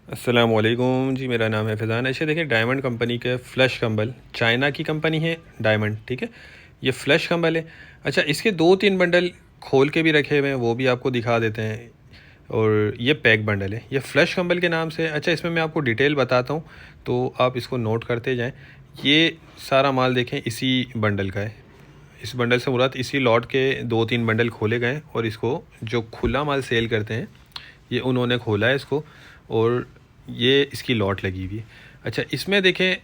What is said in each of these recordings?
अस्सलामुअलैकुम जी, मेरा नाम है फैज़ान। अच्छा देखिए, डायमंड कंपनी के फ़्लश कंबल, चाइना की कंपनी है डायमंड, ठीक है। ये फ़्लश कंबल है। अच्छा, इसके 2-3 बंडल खोल के भी रखे हुए हैं, वो भी आपको दिखा देते हैं। और ये पैक बंडल है, ये फ़्लश कंबल के नाम से। अच्छा, इसमें मैं आपको डिटेल बताता हूँ, तो आप इसको नोट करते जाएँ। ये सारा माल देखें इसी बंडल का है। इस बंडल से मुराद इसी लॉट के 2-3 बंडल खोले गए और इसको जो खुला माल सेल करते हैं, ये उन्होंने खोला है इसको, और ये इसकी लॉट लगी हुई है। अच्छा, इसमें देखें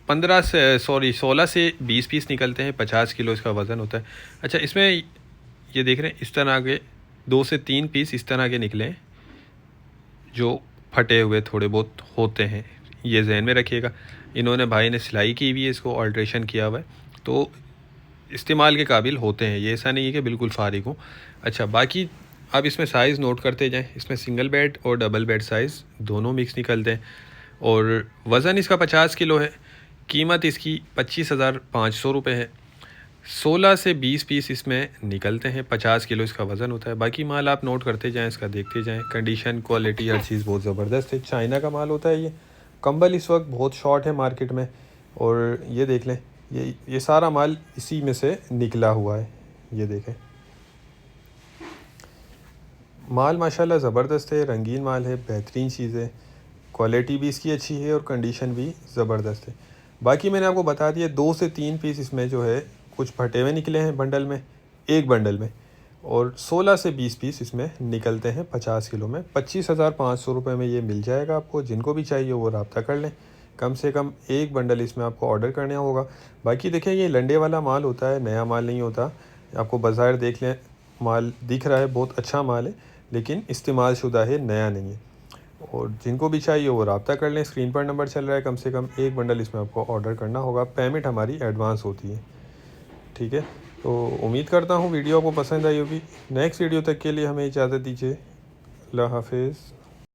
16 से 20 पीस निकलते हैं, 50 किलो इसका वज़न होता है। अच्छा, इसमें ये देख रहे हैं इस तरह के 2 से 3 पीस इस तरह के निकले हैं, जो फटे हुए थोड़े बहुत होते हैं, ये जहन में रखिएगा। इन्होंने भाई ने सिलाई की हुई है, इसको ऑल्ट्रेशन किया हुआ है, तो इस्तेमाल के काबिल होते हैं, ये ऐसा नहीं है कि बिल्कुल फारिग हो। अच्छा, बाकी आप इसमें साइज़ नोट करते जाएं। इसमें सिंगल बेड और डबल बेड साइज़ दोनों मिक्स निकलते हैं, और वज़न इसका 50 किलो है। कीमत इसकी 25,500 रुपये है। 16 से 20 पीस इसमें निकलते हैं, 50 किलो इसका वज़न होता है। बाकी माल आप नोट करते जाएँ, इसका देखते जाएँ। कंडीशन, क्वालिटी, हर चीज़ बहुत ज़बरदस्त है। चाइना का माल होता है ये। कंबल इस वक्त बहुत शॉर्ट है मार्केट में, और ये देख लें, ये सारा माल इसी में से निकला हुआ है। ये देखें, माल माशाल्लाह ज़बरदस्त है, रंगीन माल है, बेहतरीन चीज़ है। क्वालिटी भी इसकी अच्छी है और कंडीशन भी ज़बरदस्त है। बाकी मैंने आपको बता दिया, 2 से 3 पीस इसमें जो है कुछ फटे हुए निकले हैं बंडल में, एक बंडल में, और 16 से 20 पीस इसमें निकलते हैं 50 किलो में। 25,500 रुपये में ये मिल जाएगा आपको। जिनको भी चाहिए वो रब्ता कर लें। कम से कम एक बंडल इसमें आपको ऑर्डर करना होगा। बाकी देखें, ये लंडे वाला माल होता है, नया माल नहीं होता। आपको बाज़ार देख लें, माल दिख रहा है, बहुत अच्छा माल है, लेकिन इस्तेमाल शुदा है, नया नहीं है। और जिनको भी चाहिए वो रब्ता कर लें। स्क्रीन पर नंबर चल रहा है, कम से कम एक बंडल इसमें आपको ऑर्डर करना होगा। पेमेंट हमारी एडवांस होती है, ठीक है। तो उम्मीद करता हूँ वीडियो आपको पसंद आई होगी। नेक्स्ट वीडियो तक के लिए हमें इजाज़त दीजिए। अल्लाह हाफिज़।